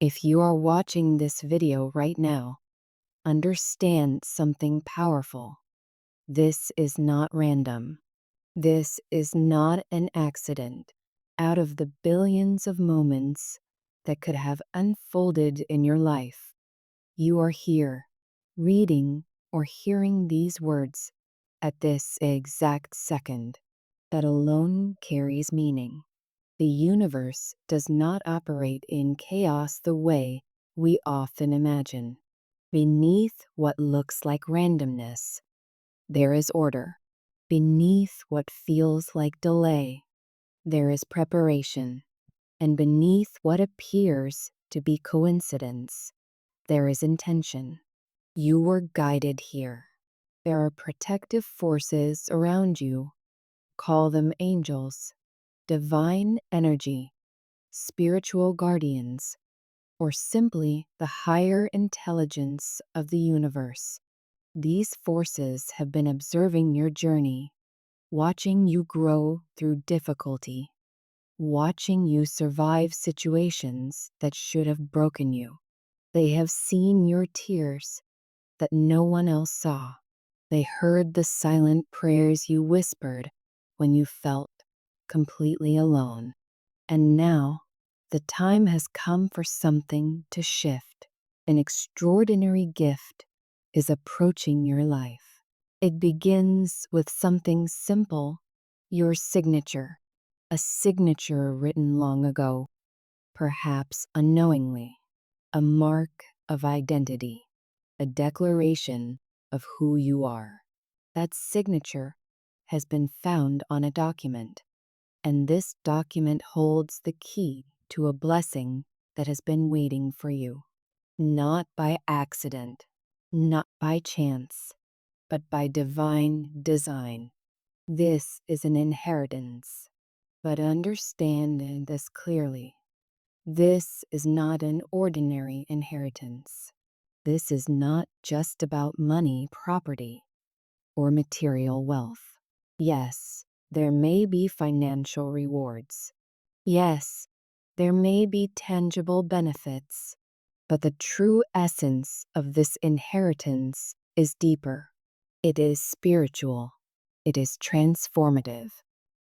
If you are watching this video right now, understand something powerful. This is not random. This is not an accident. Out of the billions of moments that could have unfolded in your life, you are here, reading or hearing these words at this exact second. That alone carries meaning. The universe does not operate in chaos the way we often imagine. Beneath what looks like randomness, there is order. Beneath what feels like delay, there is preparation. And beneath what appears to be coincidence, there is intention. You were guided here. There are protective forces around you. Call them angels, divine energy, spiritual guardians, or simply the higher intelligence of the universe. These forces have been observing your journey, watching you grow through difficulty, watching you survive situations that should have broken you. They have seen your tears that no one else saw. They heard the silent prayers you whispered when you felt completely alone. And now, the time has come for something to shift. An extraordinary gift is approaching your life. It begins with something simple, your signature, a signature written long ago, perhaps unknowingly, a mark of identity, a declaration of who you are. That signature has been found on a document, and this document holds the key to a blessing that has been waiting for you. Not by accident, not by chance, but by divine design. This is an inheritance. But understand this clearly. This is not an ordinary inheritance. This is not just about money, property, or material wealth. Yes, there may be financial rewards. Yes, there may be tangible benefits. But the true essence of this inheritance is deeper. It is spiritual. It is transformative.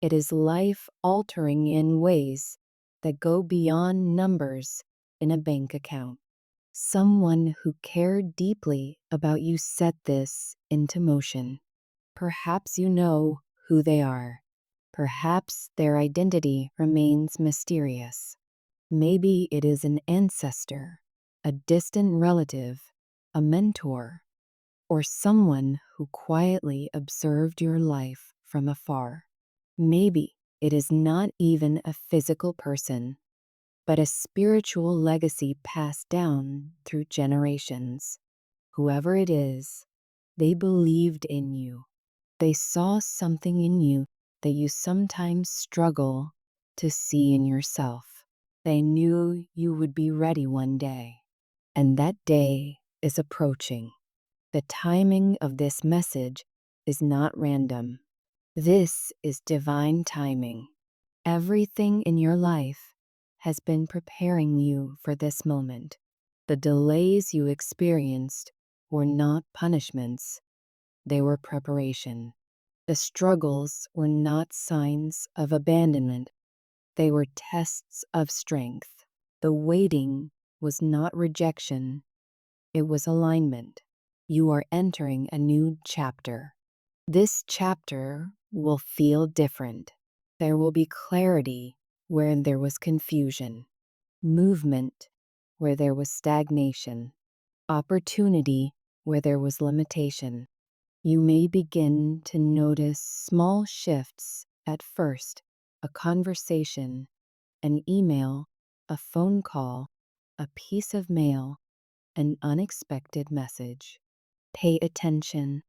It is life-altering in ways that go beyond numbers in a bank account. Someone who cared deeply about you set this into motion. Perhaps you know who they are. Perhaps their identity remains mysterious. Maybe it is an ancestor, a distant relative, a mentor, or someone who quietly observed your life from afar. Maybe it is not even a physical person, but a spiritual legacy passed down through generations. Whoever it is, they believed in you. They saw something in you that you sometimes struggle to see in yourself. They knew you would be ready one day, and that day is approaching. The timing of this message is not random. This is divine timing. Everything in your life has been preparing you for this moment. The delays you experienced were not punishments, they were preparation. The struggles were not signs of abandonment, they were tests of strength. The waiting was not rejection, it was alignment. You are entering a new chapter. This chapter will feel different. There will be clarity where there was confusion, movement where there was stagnation, opportunity where there was limitation. You may begin to notice small shifts at first: a conversation, an email, a phone call, a piece of mail, an unexpected message. Pay attention.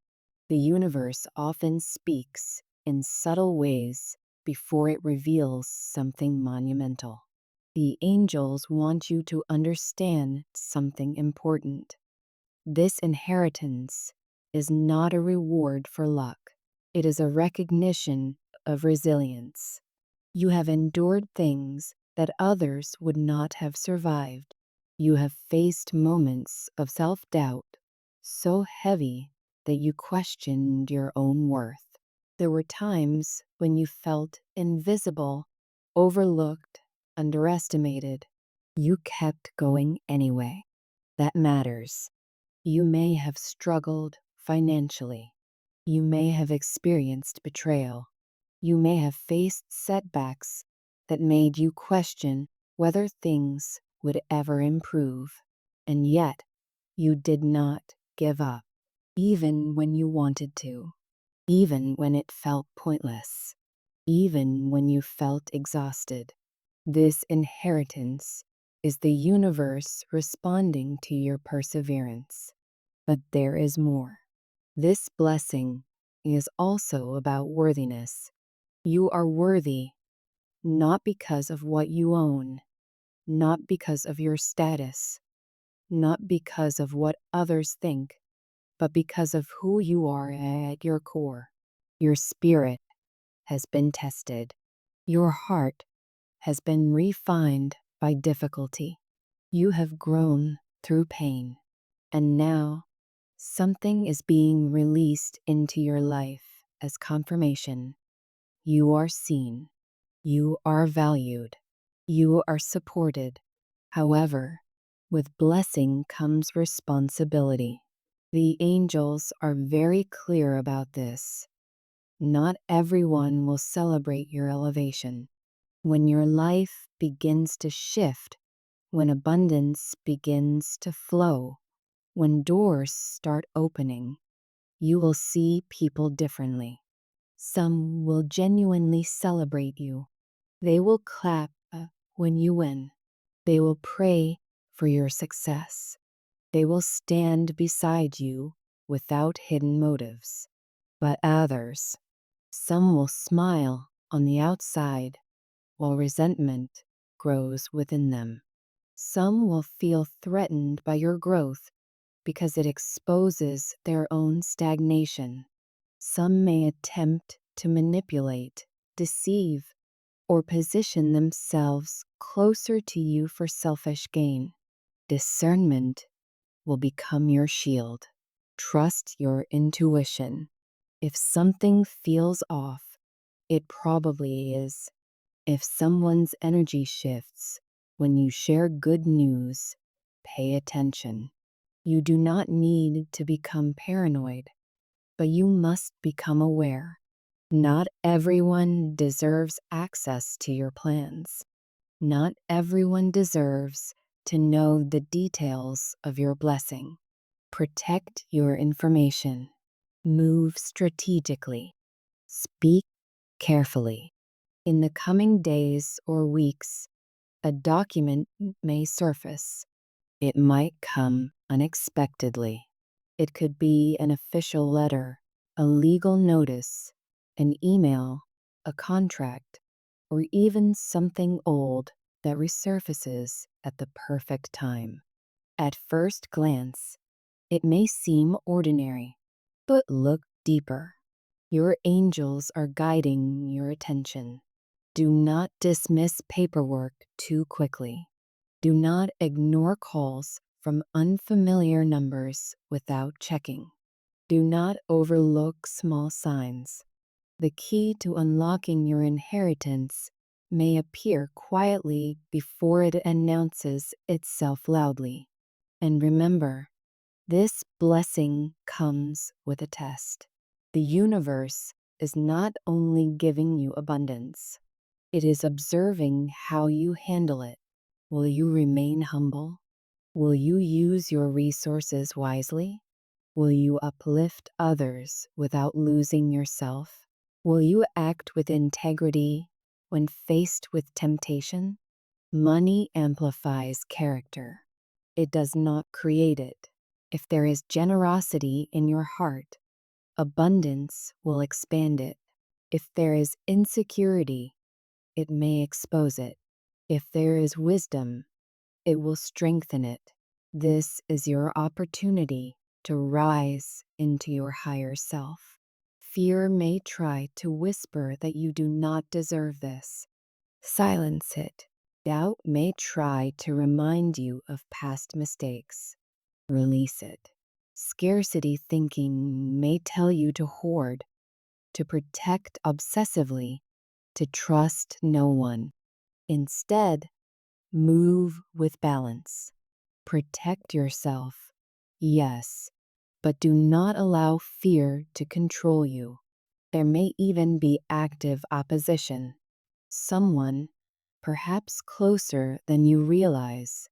The universe often speaks in subtle ways before it reveals something monumental. The angels want you to understand something important. This inheritance is not a reward for luck. It is a recognition of resilience. You have endured things that others would not have survived. You have faced moments of self doubt so heavy that you questioned your own worth. There were times when you felt invisible, overlooked, underestimated. You kept going anyway. That matters. You may have struggled financially. You may have experienced betrayal. You may have faced setbacks that made you question whether things would ever improve. And yet, you did not give up, even when you wanted to, even when it felt pointless, even when you felt exhausted. This inheritance is the universe responding to your perseverance. But there is more. This blessing is also about worthiness. You are worthy not because of what you own, not because of your status, not because of what others think, but because of who you are at your core. Your spirit has been tested. Your heart has been refined by difficulty. You have grown through pain, and now something is being released into your life as confirmation. You are seen. You are valued. You are supported. However, with blessing comes responsibility. The angels are very clear about this. Not everyone will celebrate your elevation. When your life begins to shift, when abundance begins to flow, when doors start opening, you will see people differently. Some will genuinely celebrate you. They will clap when you win. They will pray for your success. They will stand beside you without hidden motives. But others, some will smile on the outside while resentment grows within them. Some will feel threatened by your growth because it exposes their own stagnation. Some may attempt to manipulate, deceive, or position themselves closer to you for selfish gain. Discernment will become your shield. Trust your intuition. If something feels off, it probably is. If someone's energy shifts when you share good news, pay attention. You do not need to become paranoid, but you must become aware. Not everyone deserves access to your plans. Not everyone deserves to know the details of your blessing. Protect your information. Move strategically. Speak carefully. In the coming days or weeks, a document may surface. It might come unexpectedly. It could be an official letter, a legal notice, an email, a contract, or even something old that resurfaces at the perfect time. At first glance, it may seem ordinary, but look deeper. Your angels are guiding your attention. Do not dismiss paperwork too quickly. Do not ignore calls from unfamiliar numbers without checking. Do not overlook small signs. The key to unlocking your inheritance may appear quietly before it announces itself loudly. And remember, this blessing comes with a test. The universe is not only giving you abundance, it is observing how you handle it. Will you remain humble? Will you use your resources wisely? Will you uplift others without losing yourself? Will you act with integrity when faced with temptation? Money amplifies character. It does not create it. If there is generosity in your heart, abundance will expand it. If there is insecurity, it may expose it. If there is wisdom, it will strengthen it. This is your opportunity to rise into your higher self. Fear may try to whisper that you do not deserve this. Silence it. Doubt may try to remind you of past mistakes. Release it. Scarcity thinking may tell you to hoard, to protect obsessively, to trust no one. Instead, move with balance. Protect yourself, yes, but do not allow fear to control you. There may even be active opposition. Someone, perhaps closer than you realize,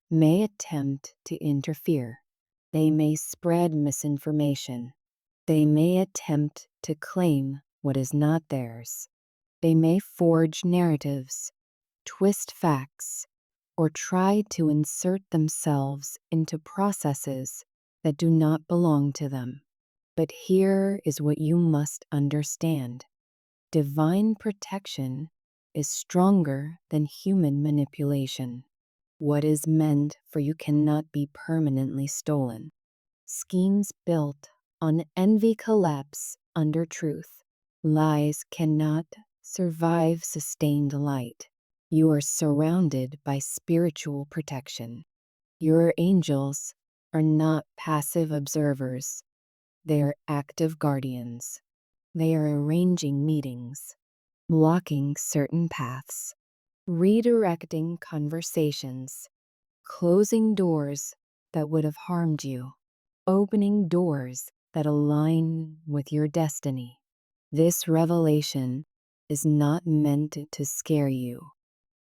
may attempt to interfere. They may spread misinformation. They may attempt to claim what is not theirs. They may forge narratives, twist facts, or try to insert themselves into processes that do not belong to them. But here is what you must understand. Divine protection is stronger than human manipulation. What is meant for you cannot be permanently stolen. Schemes built on envy collapse under truth. Lies cannot survive sustained light. You are surrounded by spiritual protection. Your angels are not passive observers, they are active guardians. They are arranging meetings, blocking certain paths, redirecting conversations, closing doors that would have harmed you, opening doors that align with your destiny. This revelation is not meant to scare you.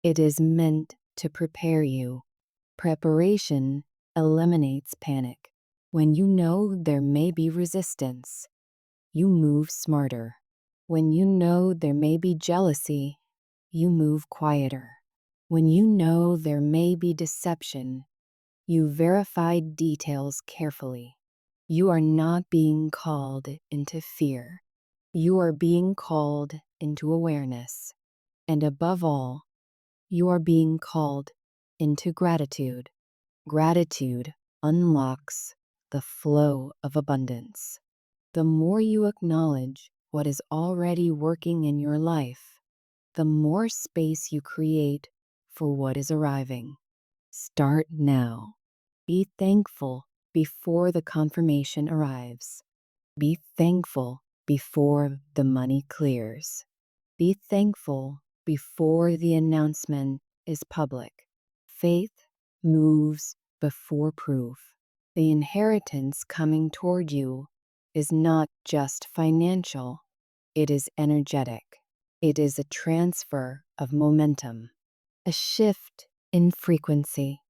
It is meant to prepare you. Preparation eliminates panic. When you know there may be resistance, you move smarter. When you know there may be jealousy, you move quieter. When you know there may be deception, you verify details carefully. You are not being called into fear. You are being called into awareness. And above all, you are being called into gratitude. Gratitude unlocks the flow of abundance. The more you acknowledge what is already working in your life, the more space you create for what is arriving. Start now. Be thankful before the confirmation arrives. Be thankful before the money clears. Be thankful before the announcement is public. Faith moves before proof. The inheritance coming toward you is not just financial, it is energetic. It is a transfer of momentum, a shift in frequency,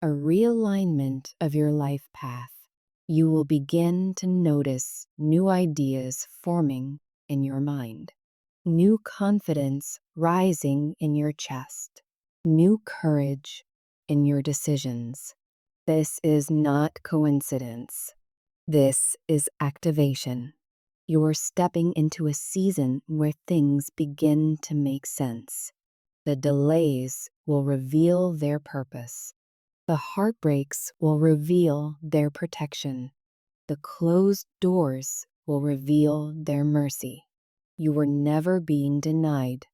a realignment of your life path. You will begin to notice new ideas forming in your mind, new confidence rising in your chest, new courage in your decisions. This is not coincidence. This is activation. You are stepping into a season where things begin to make sense. The delays will reveal their purpose. The heartbreaks will reveal their protection. The closed doors will reveal their mercy. You were never being denied.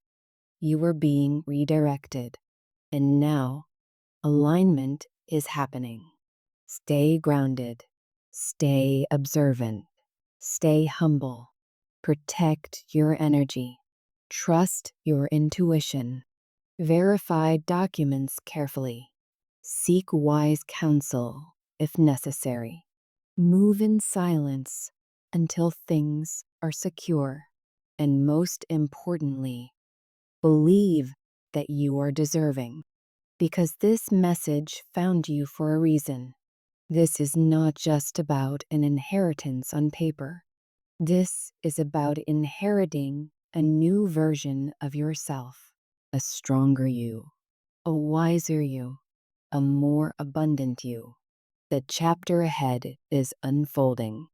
You were being redirected. And now, alignment is happening. Stay grounded. Stay observant. Stay humble. Protect your energy. Trust your intuition. Verify documents carefully. Seek wise counsel if necessary. Move in silence until things are secure. And most importantly, believe that you are deserving. Because this message found you for a reason. This is not just about an inheritance on paper. This is about inheriting a new version of yourself, a stronger you, a wiser you, a more abundant you. The chapter ahead is unfolding.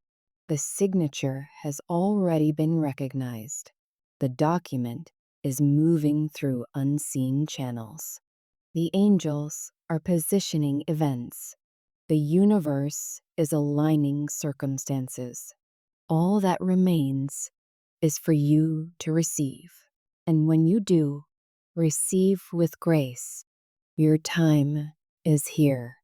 The signature has already been recognized. The document is moving through unseen channels. The angels are positioning events. The universe is aligning circumstances. All that remains is for you to receive. And when you do, receive with grace, Your time is here.